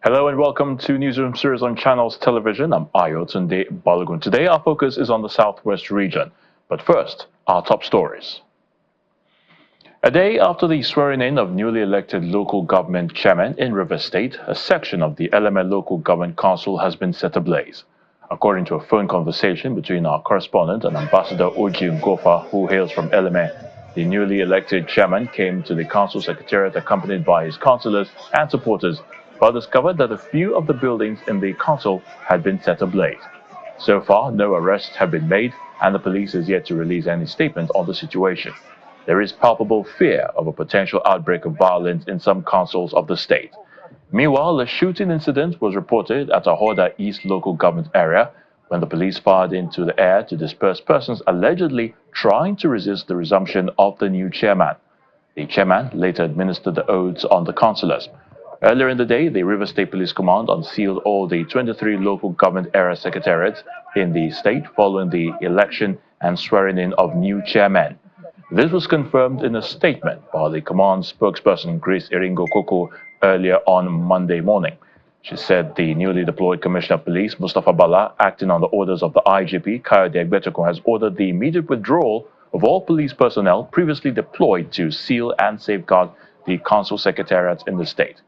Hello and welcome to Newsroom series on Channels Television. I'm Tunde Balogun. Today our focus is on the Southwest region. But first, our top stories. A day after the swearing-in of newly elected local government chairman in Rivers State, a section of the LMA Local Government Council has been set ablaze. According to a phone conversation between our correspondent and Ambassador Oji Ngofa, who hails from LMA, the newly elected chairman came to the council secretariat accompanied by his councillors and supporters, but discovered that a few of the buildings in the council had been set ablaze. So far, no arrests have been made, and the police is yet to release any statement on the situation. There is palpable fear of a potential outbreak of violence in some councils of the state. Meanwhile, a shooting incident was reported at Ahoda East local government area when the police fired into the air to disperse persons allegedly trying to resist the resumption of the new chairman. The chairman later administered the oaths on the councillors. Earlier in the day, the Rivers State Police Command unsealed all the 23 local government area secretariats in the state following the election and swearing-in of new chairmen. This was confirmed in a statement by the command spokesperson Grace Iringo Koko earlier on Monday morning. She said the newly deployed Commissioner of Police, Mustafa Bala, acting on the orders of the IGP, Kayode Egbetokun, has ordered the immediate withdrawal of all police personnel previously deployed to seal and safeguard the council secretariats in the state.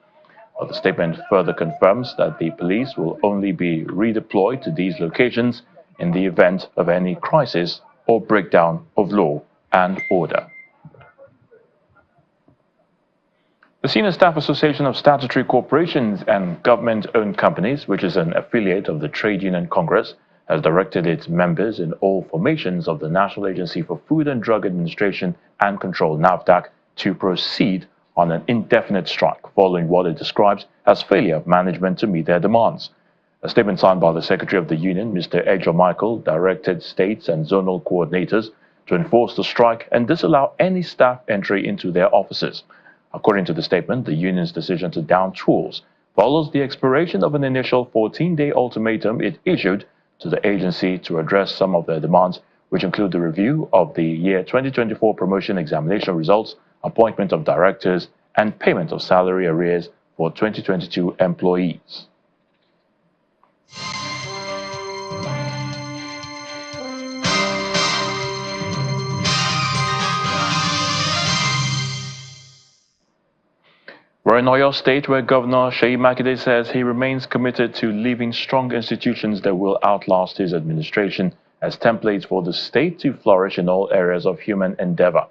But the statement further confirms that the police will only be redeployed to these locations in the event of any crisis or breakdown of law and order. The Senior Staff Association of Statutory Corporations and Government-Owned Companies, which is an affiliate of the Trade Union Congress, has directed its members in all formations of the National Agency for Food and Drug Administration and Control, NAFDAC, to proceed on an indefinite strike following what it describes as failure of management to meet their demands. A statement signed by the Secretary of the Union, Mr. Ejo Michael, directed states and zonal coordinators to enforce the strike and disallow any staff entry into their offices. According to the statement, the union's decision to down tools follows the expiration of an initial 14-day ultimatum it issued to the agency to address some of their demands, which include the review of the year 2024 promotion examination results, appointment of directors, and payment of salary arrears for 2022 employees. We're in Oyo State, where Governor Seyi Makinde says he remains committed to leaving strong institutions that will outlast his administration as templates for the state to flourish in all areas of human endeavor.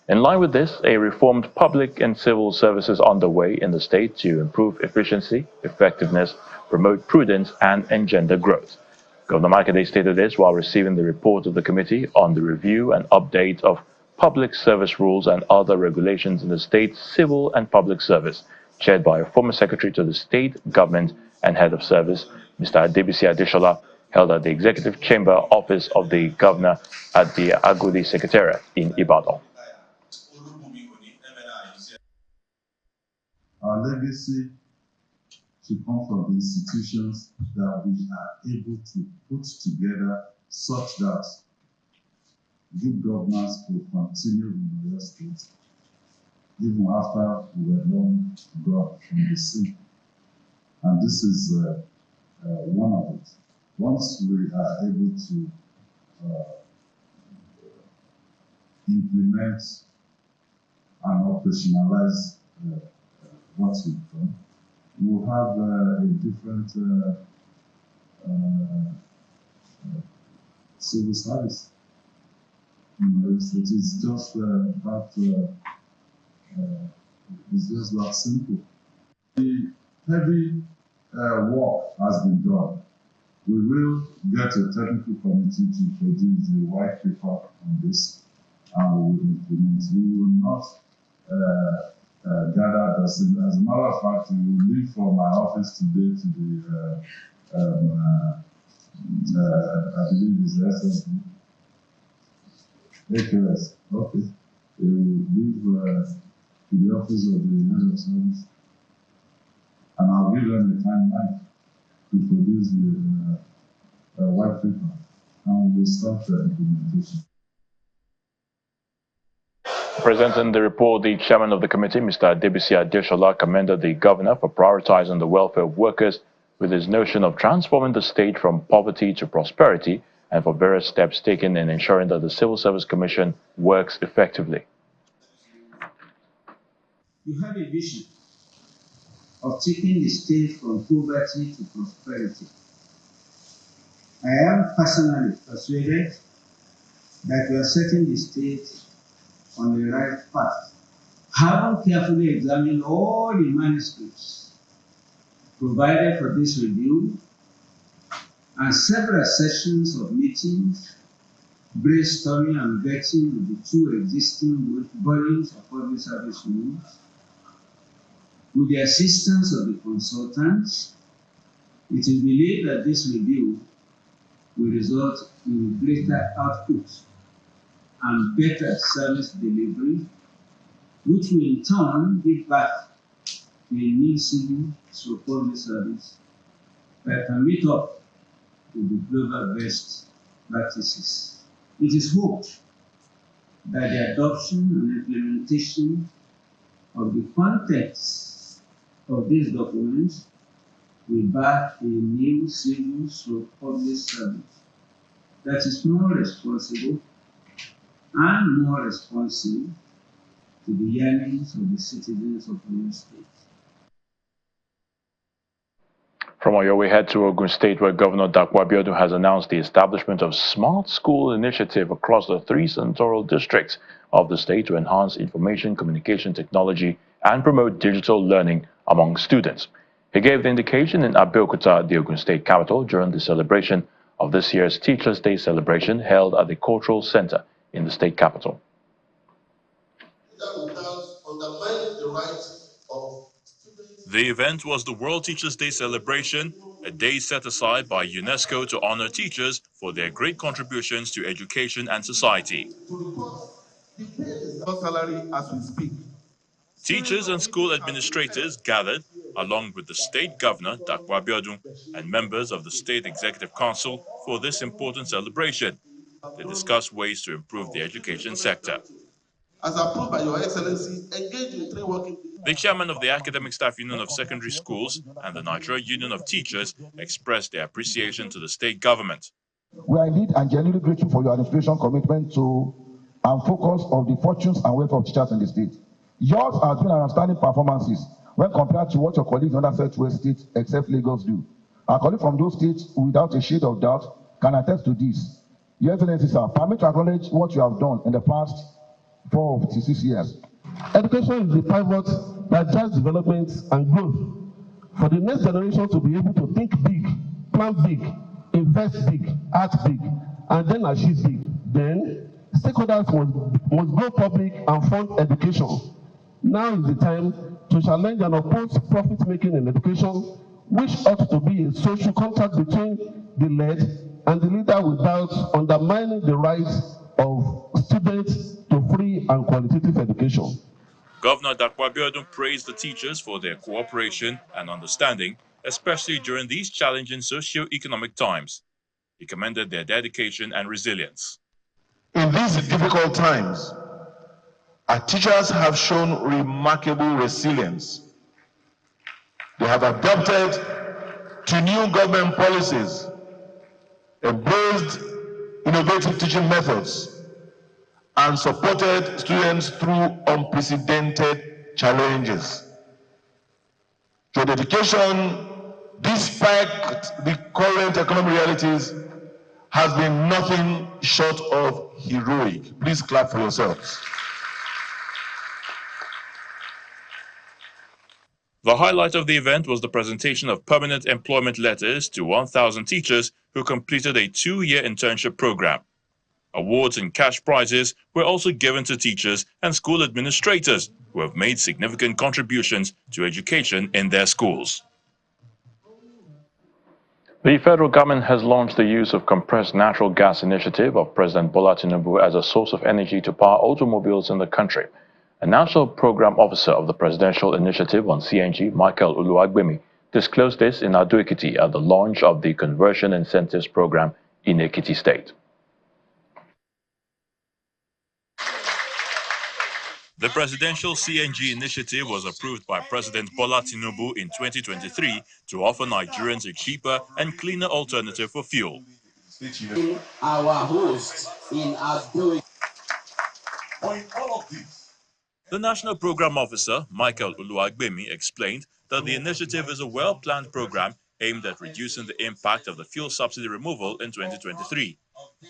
In line with this, a reformed public and civil service is underway in the state to improve efficiency, effectiveness, promote prudence, and engender growth. Governor Makinde stated this while receiving the report of the Committee on the Review and Update of Public Service Rules and Other Regulations in the State's Civil and Public Service, chaired by a former Secretary to the State Government and Head of Service, Mr. Adebisi Adeshola, held at the Executive Chamber Office of the Governor at the Agodi Secretariat in Ibadan. Our legacy should come from the institutions that we are able to put together such that good governance will continue in the state even after we were long gone from the scene. And this is one of it. Once we are able to implement and operationalize what we've done, we'll have a different civil service. It is just it's just that simple. The heavy work has been done. We will get a technical committee to produce the white paper on this, and we will implement. We will not gather as a matter of fact, we will leave from my office today to the I believe it's SSB. AKS, okay. They will leave to the office of the head of service, and I'll give them a timeline to produce the white Africa, and we will start the implementation. Presenting the report, the chairman of the committee, Mr. Adebisi Adeshola, commended the governor for prioritizing the welfare of workers with his notion of transforming the state from poverty to prosperity and for various steps taken in ensuring that the Civil Service Commission works effectively. You have a vision of taking the state from poverty to prosperity. I am personally persuaded that you are setting the state on the right path. Having carefully examined all the manuscripts provided for this review and several sessions of meetings, brainstorming and vetting with the two existing bodies of public service rules, with the assistance of the consultants, it is believed that this review will result in greater output and better service delivery, which will in turn give back to a new civil public service that can meet up with the global best practices. It is hoped that the adoption and implementation of the contents of these documents will back a new civil public service that is more responsible and more responsive to the yearnings of the citizens of the state. From Oyo, we head to Ogun State, where Governor Dapo Abiodun has announced the establishment of Smart School Initiative across the 3 senatorial districts of the state to enhance information communication technology and promote digital learning among students. He gave the indication in Abeokuta, the Ogun State capital, during the celebration of this year's Teachers' Day celebration held at the Cultural Center in the state capital. The event was the World Teachers' Day celebration, a day set aside by UNESCO to honor teachers for their great contributions to education and society. Teachers and school administrators gathered, along with the state governor, Dapo Abiodun, and members of the State Executive Council for this important celebration. They discussed ways to improve the education sector. As approved by Your Excellency, engage in 3 working days. The chairman of the Academic Staff Union of Secondary Schools and the Nigeria Union of Teachers expressed their appreciation to the state government. We are indeed and genuinely grateful for your administration commitment to and focus on the fortunes and welfare of teachers in the state. Yours has been outstanding performances when compared to what your colleagues in other Southwest states, except Lagos, do. Our colleagues from those states, without a shade of doubt, can attest to this. Your Excellency, sir, permit to acknowledge what you have done in the past 4 to 6 years. Education is the pivot that drives development and growth. For the next generation to be able to think big, plan big, invest big, act big, and then achieve big, then stakeholders must go public and fund education. Now is the time to challenge and oppose profit-making in education, which ought to be a social contract between the led and the leader without undermining the rights of students to free and qualitative education. Governor Dapo Abiodun praised the teachers for their cooperation and understanding, especially during these challenging socio-economic times. He commended their dedication and resilience. In these difficult times, our teachers have shown remarkable resilience. They have adapted to new government policies, embraced innovative teaching methods, and supported students through unprecedented challenges. Your dedication, despite the current economic realities, has been nothing short of heroic. Please clap for yourselves. The highlight of the event was the presentation of permanent employment letters to 1,000 teachers who completed a 2-year internship program. Awards and cash prizes were also given to teachers and school administrators who have made significant contributions to education in their schools. The federal government has launched the use of compressed natural gas initiative of President Bola Tinubu as a source of energy to power automobiles in the country. A national program officer of the Presidential Initiative on CNG, Michael Uluwagbemi, disclosed this in Ekiti at the launch of the Conversion Incentives Program in Ekiti State. The presidential CNG initiative was approved by President Bola Tinubu in 2023 to offer Nigerians a cheaper and cleaner alternative for fuel. Our host in our doing. The National Program Officer, Michael Uluwagbemi, explained that the initiative is a well-planned program aimed at reducing the impact of the fuel subsidy removal in 2023.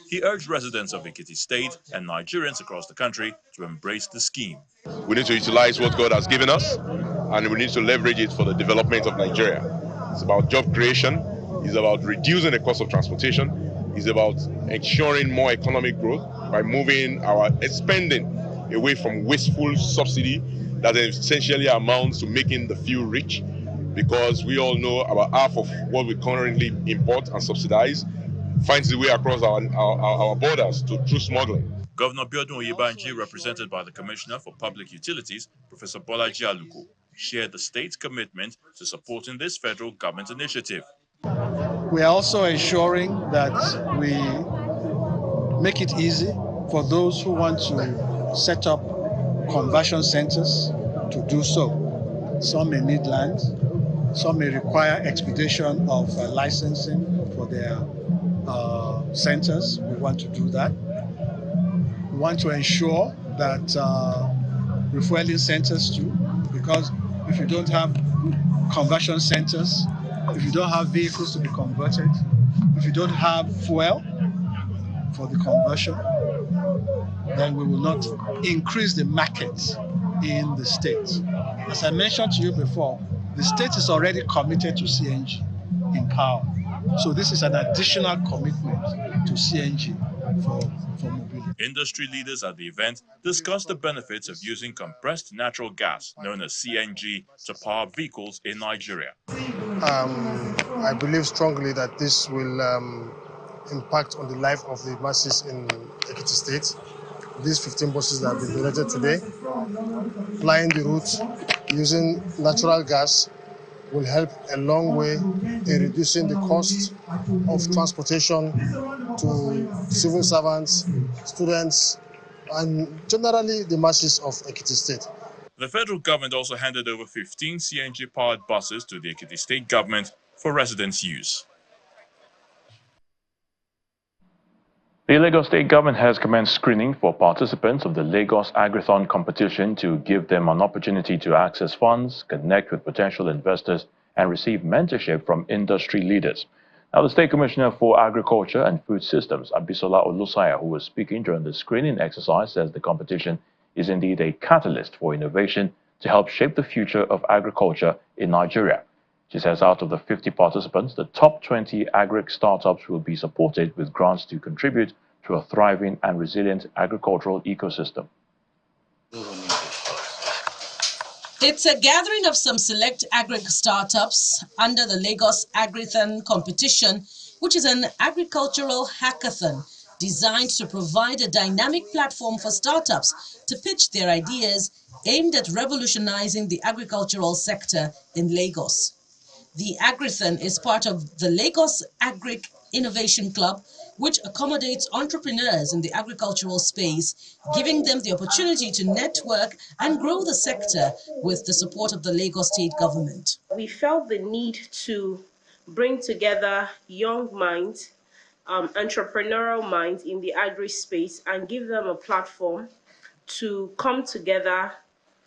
He urged residents of Ekiti State and Nigerians across the country to embrace the scheme. We need to utilize what God has given us, and we need to leverage it for the development of Nigeria. It's about job creation, it's about reducing the cost of transportation, it's about ensuring more economic growth by moving our spending away from wasteful subsidy that essentially amounts to making the fuel rich, because we all know about half of what we currently import and subsidize finds its way across our borders through smuggling. Governor Biodun Oyebanji, represented by the Commissioner for Public Utilities, Professor Bolaji Aluko, shared the state's commitment to supporting this federal government initiative. We are also ensuring that we make it easy for those who want to set up conversion centers to do so. Some may need land, some may require expedition of licensing for their centers. We want to do that. We want to ensure that refueling centers too, because if you don't have conversion centers, if you don't have vehicles to be converted, if you don't have fuel for the conversion, then we will not increase the market in the state. As I mentioned to you before, the state is already committed to CNG in power. So this is an additional commitment to CNG for mobility. Industry leaders at the event discussed the benefits of using compressed natural gas, known as CNG, to power vehicles in Nigeria. I believe strongly that this will impact on the life of the masses in Ekiti State. These 15 buses that have been donated today, plying the route using natural gas, will help a long way in reducing the cost of transportation to civil servants, students, and generally the masses of Ekiti State. The federal government also handed over 15 CNG-powered buses to the Ekiti State government for residents' use. The Lagos State government has commenced screening for participants of the Lagos Agrithon competition to give them an opportunity to access funds, connect with potential investors, and receive mentorship from industry leaders. Now, the State Commissioner for Agriculture and Food Systems, Abisola Olusanya, who was speaking during the screening exercise, says the competition is indeed a catalyst for innovation to help shape the future of agriculture in Nigeria. She says out of the 50 participants, the top 20 agri startups will be supported with grants to contribute to a thriving and resilient agricultural ecosystem. It's a gathering of some select agri startups under the Lagos Agrithon competition, which is an agricultural hackathon designed to provide a dynamic platform for startups to pitch their ideas aimed at revolutionizing the agricultural sector in Lagos. The Agrithon is part of the Lagos Agri Innovation Club, which accommodates entrepreneurs in the agricultural space, giving them the opportunity to network and grow the sector with the support of the Lagos State government. We felt the need to bring together young minds, entrepreneurial minds in the agri space and give them a platform to come together,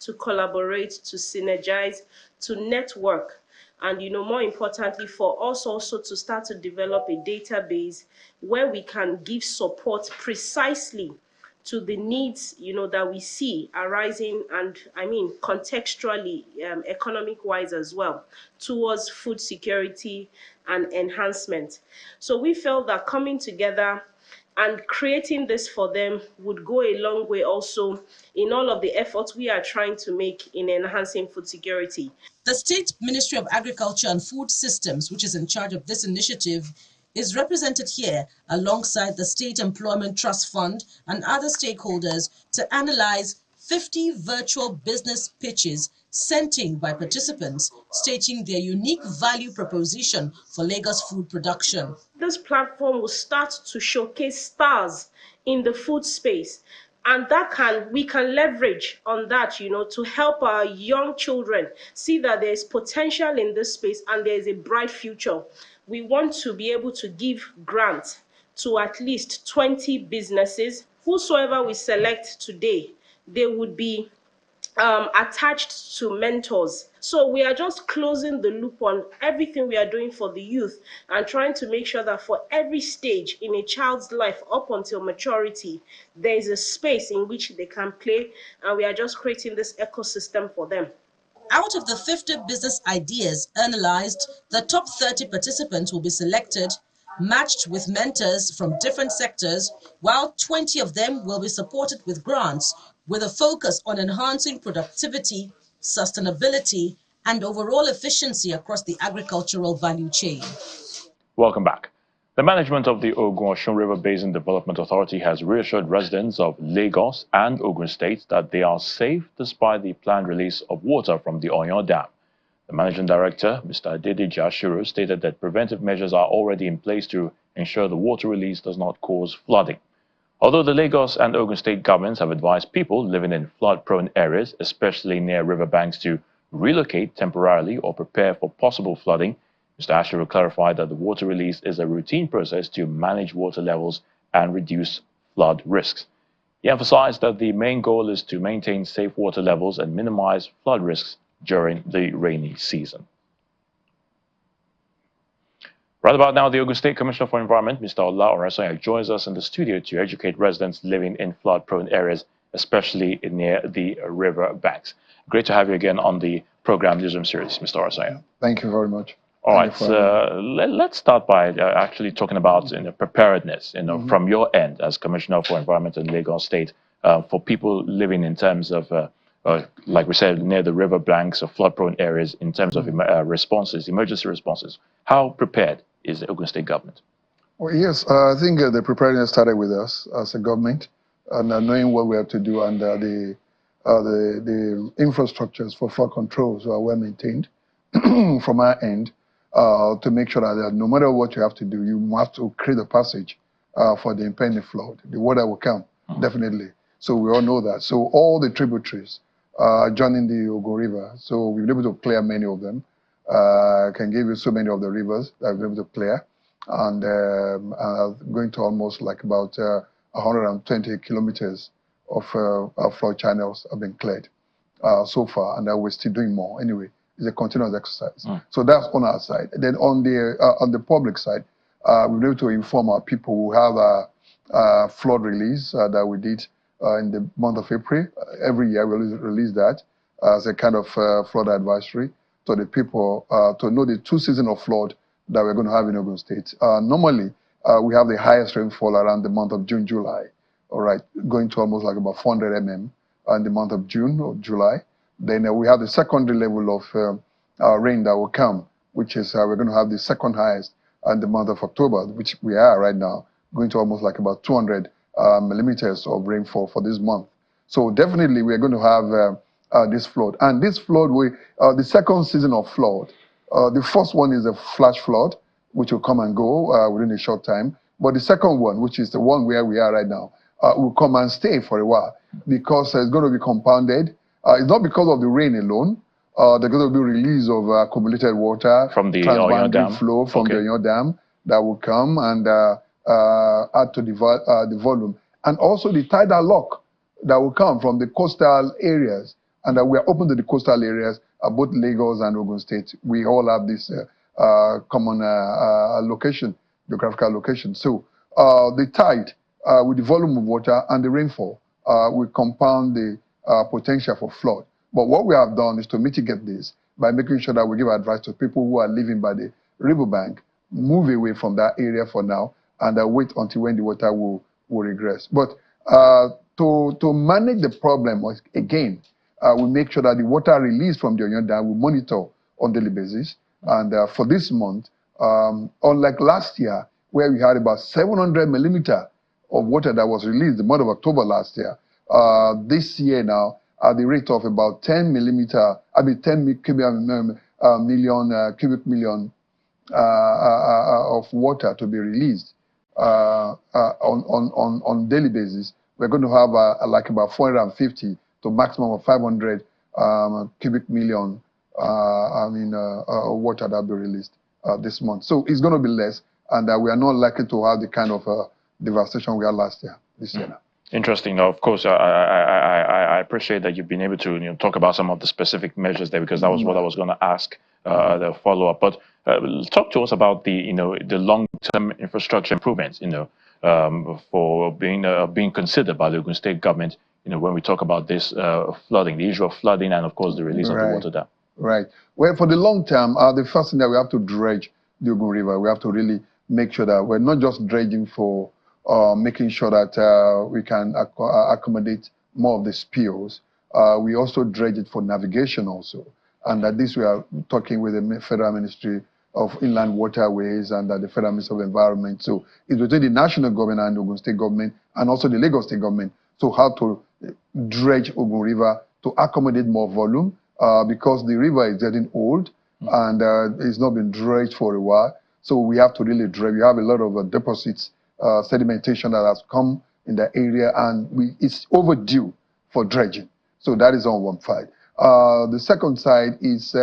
to collaborate, to synergize, to network. And, more importantly, for us also to start to develop a database where we can give support precisely to the needs, that we see arising, and contextually, economic-wise as well, towards food security and enhancement. So we felt that coming together and creating this for them would go a long way also in all of the efforts we are trying to make in enhancing food security. The State Ministry of Agriculture and Food Systems, which is in charge of this initiative, is represented here alongside the State Employment Trust Fund and other stakeholders to analyze 50 virtual business pitches sent in by participants stating their unique value proposition for Lagos food production. This platform will start to showcase stars in the food space, and we can leverage on that, to help our young children see that there is potential in this space and there is a bright future. We want to be able to give grants to at least 20 businesses. Whosoever we select today, they would be attached to mentors. So we are just closing the loop on everything we are doing for the youth and trying to make sure that for every stage in a child's life up until maturity, there is a space in which they can play, and we are just creating this ecosystem for them. Out of the 50 business ideas analyzed, the top 30 participants will be selected, matched with mentors from different sectors, while 20 of them will be supported with grants, with a focus on enhancing productivity, sustainability, and overall efficiency across the agricultural value chain. Welcome back. The management of the Ogun River Basin Development Authority has reassured residents of Lagos and Ogun states that they are safe despite the planned release of water from the Ondo Dam. The managing director, Mr. Adedeji Ashiru, stated that preventive measures are already in place to ensure the water release does not cause flooding. Although the Lagos and Ogun state governments have advised people living in flood-prone areas, especially near riverbanks, to relocate temporarily or prepare for possible flooding, Mr. Ashiru clarified that the water release is a routine process to manage water levels and reduce flood risks. He emphasized that the main goal is to maintain safe water levels and minimize flood risks during the rainy season. Right about now, the Ogun State Commissioner for Environment, Mr. Ola Orasanya, joins us in the studio to educate residents living in flood-prone areas, especially near the river banks. Great to have you again on the program Newsroom series, Mr. Orasanya. Thank you very much. All right, let's start by actually talking about preparedness, from your end as Commissioner for Environment in Lagos State, for people living in terms of, like we said, near the river banks or flood-prone areas, in terms of emergency responses. How prepared is the Ogun State government? Well, yes, I think the preparedness started with us as a government, and knowing what we have to do, and the infrastructures for flood controls are well maintained from our end. To make sure that no matter what you have to do, you have to create a passage for the impending flood. The water will come, definitely. So we all know that. So all the tributaries joining the Ogun River, so we've been able to clear many of them. I can give you so many of the rivers that we've been able to clear. And going to almost like about 120 kilometers of flood channels have been cleared so far, and we're still doing more anyway. It's a continuous exercise. So that's on our side. Then on the public side, we've been able to inform our people who have a flood release that we did in the month of April. Every year we release that as a kind of flood advisory to the people to know the 2 seasons of flood that we're going to have in Ogun State. Normally, we have the highest rainfall around the month of June, July. All right, going to almost like about 400 mm in the month of June or July. Then we have the secondary level of rain that will come, which is we're going to have the second highest in the month of October, which we are right now, going to almost like about 200 millimeters of rainfall for this month. So definitely we are going to have this flood. And this flood, the second season of flood, the first one is a flash flood, which will come and go within a short time. But the second one, which is the one where we are right now, will come and stay for a while, because it's going to be compounded. It's not because of the rain alone. There's going to be release of accumulated water from the Ondo flow from the Ondo Dam that will come and add to the volume, and also the tidal lock that will come from the coastal areas, and we are open to the coastal areas, both Lagos and Ogun State. We all have this common location, geographical location. So the tide with the volume of water and the rainfall will compound the potential for flood. But what we have done is to mitigate this by making sure that we give advice to people who are living by the riverbank, move away from that area for now, and wait until when the water will regress. But to manage the problem, again, we make sure that the water released from the Ondo Dam we monitor on daily basis. And for this month, unlike last year, where we had about 700 millimeters of water that was released the month of October last year, this year now at the rate of about 10 cubic million of water to be released on daily basis. We're going to have like about 450 to maximum of 500 cubic million water that will be released this month. So it's going to be less, and we are not likely to have the kind of devastation we had last year, this year now. Interesting. Now, of course, I appreciate that you've been able to talk about some of the specific measures there, because that was what I was going to ask the follow-up. But talk to us about the the long-term infrastructure improvements for being considered by the Ogun State government. When we talk about this flooding, the issue of flooding, and of course the release of the water dam. Right. Well, for the long term, the first thing that we have to dredge the Ogun River. We have to really make sure that we're not just dredging for making sure that we can accommodate more of the spills. We also dredge it for navigation also. And that this we are talking with the Federal Ministry of Inland Waterways and the Federal Ministry of Environment. So it's between the national government and the Ogun State government and also the Lagos State government. So how to dredge Ogun River to accommodate more volume because the river is getting old and it's not been dredged for a while. So we have to really dredge. We have a lot of deposits, sedimentation that has come in the area, and it's overdue for dredging. So that is on one side. The second side is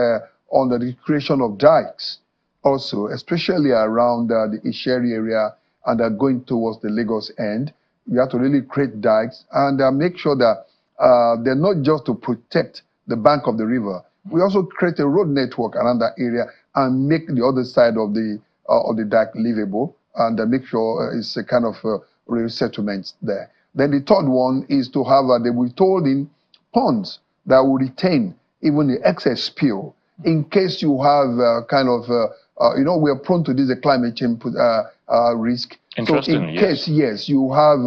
on the creation of dikes also, especially around the Isheri area and going towards the Lagos end. We have to really create dikes and make sure that they're not just to protect the bank of the river. We also create a road network around that area and make the other side of the dike livable, and make sure it's a kind of real settlement there. Then the third one is to have they will told in ponds that will retain even the excess spill in case you have we are prone to this climate change risk. So in case, yes, you have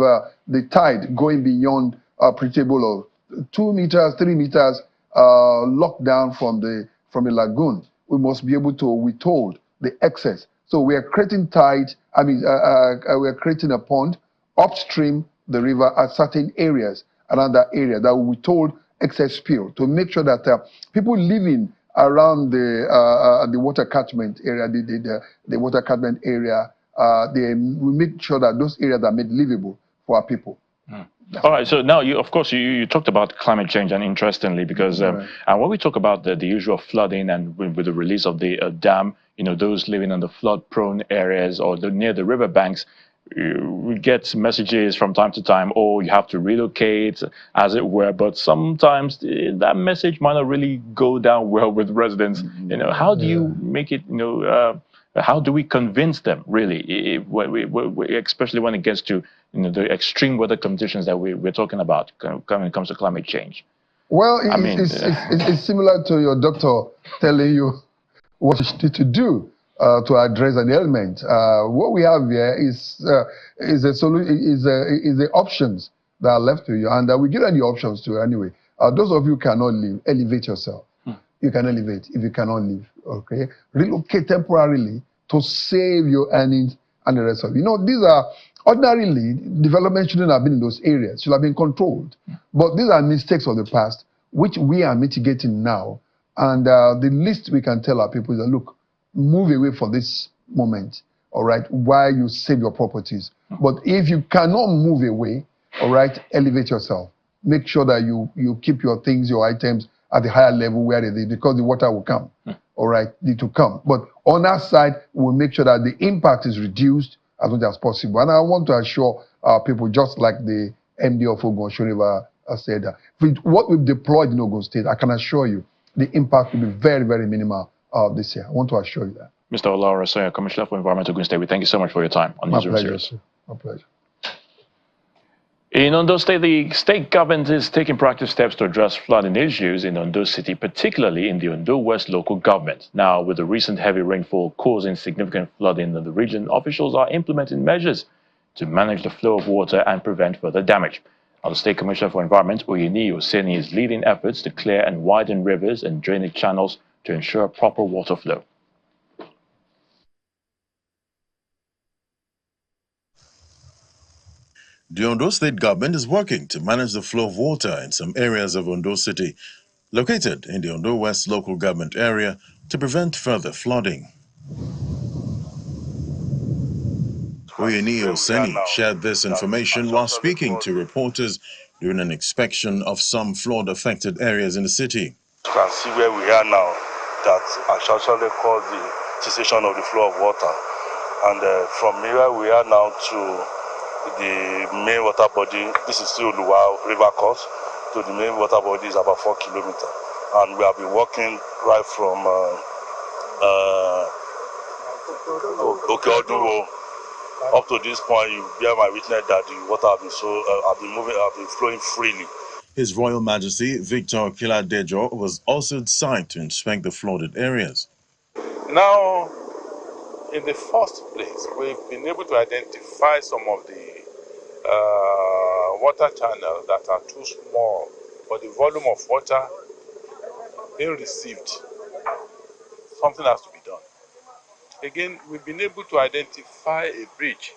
the tide going beyond predictable of 2 meters, 3 meters locked down from the lagoon, we must be able to withhold the excess. So we are creating tide, we are creating a pond upstream the river at certain areas around that area that will withhold excess spill to make sure that people living around the water catchment area, the water catchment area, we make sure that those areas are made livable for our people. All right. So now, of course, you talked about climate change, and interestingly, because and when we talk about the issue of flooding and with the release of the dam, those living in the flood-prone areas or near the riverbanks, we get messages from time to time, oh, you have to relocate, as it were. But sometimes that message might not really go down well with residents. How do you make it? How do we convince them, really, especially when it gets to the extreme weather conditions that we're talking about when it comes to climate change? Well, it's similar to your doctor telling you what you need to do to address an ailment. What we have here is the options that are left to you, and we give you the options to anyway. Those of you who cannot live, elevate yourself. You can elevate if you cannot live. Okay, relocate temporarily to save your earnings and the rest of it. These are ordinarily development shouldn't have been in those areas, should have been controlled. But these are mistakes of the past, which we are mitigating now. And the least we can tell our people is that, look, move away from this moment, all right, while you save your properties. But if you cannot move away, all right, elevate yourself. Make sure that you keep your things, your items at the higher level where it is, because the water will come, all right, need to come. But on our side, we'll make sure that the impact is reduced as much as possible. And I want to assure people, just like the MD of Ogun River said, with what we've deployed in Ogun State, I can assure you the impact will be very, very minimal this year. I want to assure you that. Mr. Olaore, Commissioner for Environment, Ogun State, we thank you so much for your time on Newsroom Series. My pleasure. In Ondo State, the state government is taking proactive steps to address flooding issues in Ondo City, particularly in the Ondo West local government. Now, with the recent heavy rainfall causing significant flooding in the region, officials are implementing measures to manage the flow of water and prevent further damage. Now, the State Commissioner for Environment, Oyeni Oseni, is leading efforts to clear and widen rivers and drainage channels to ensure proper water flow. The Ondo State government is working to manage the flow of water in some areas of Ondo City, located in the Ondo West local government area, to prevent further flooding. Oyeni Oseni shared this information while speaking to reporters during an inspection of some flood-affected areas in the city. You can see where we are now, that actually caused the cessation of the flow of water. And from where we are now to the main water body, this is still Luwa River course, to the main water body is about 4 kilometers. And we have been walking right from Ogun up to this point. You bear my witness that the water have been flowing freely. His Royal Majesty Victor Kiladejo was also at site to inspect the flooded areas. Now, in the first place, we've been able to identify some of the water channels that are too small for the volume of water being received. Something has to be done. Again, we've been able to identify a bridge.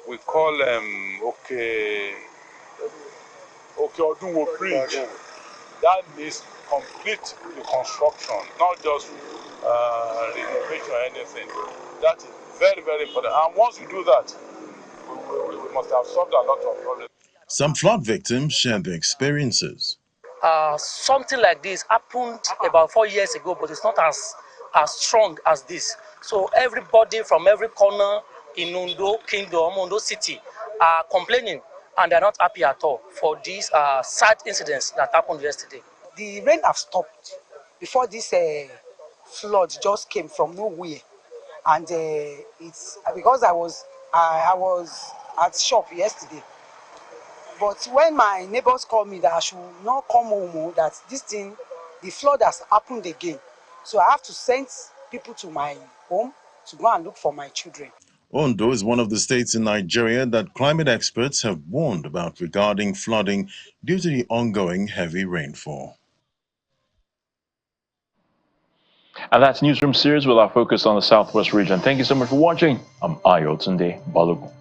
We call Ondo Bridge. That needs complete reconstruction, not just renovation or anything. That is very, very important. And once we do that, we must have solved a lot of problems. Some flood victims shared their experiences. Something like this happened about 4 years ago, but it's not as strong as this. So everybody from every corner in Ondo Kingdom, Ondo City, are complaining, and they're not happy at all for these sad incidents that happened yesterday. The rain have stopped before this flood just came from nowhere, and it's because I was at shop yesterday. But when my neighbors called me that I should not come home, that the flood has happened again. So I have to send people to my home to go and look for my children. Ondo is one of the states in Nigeria that climate experts have warned about regarding flooding due to the ongoing heavy rainfall. And that's Newsroom series with our focus on the Southwest region. Thank you so much for watching. I'm Ayo Tunde Balogun.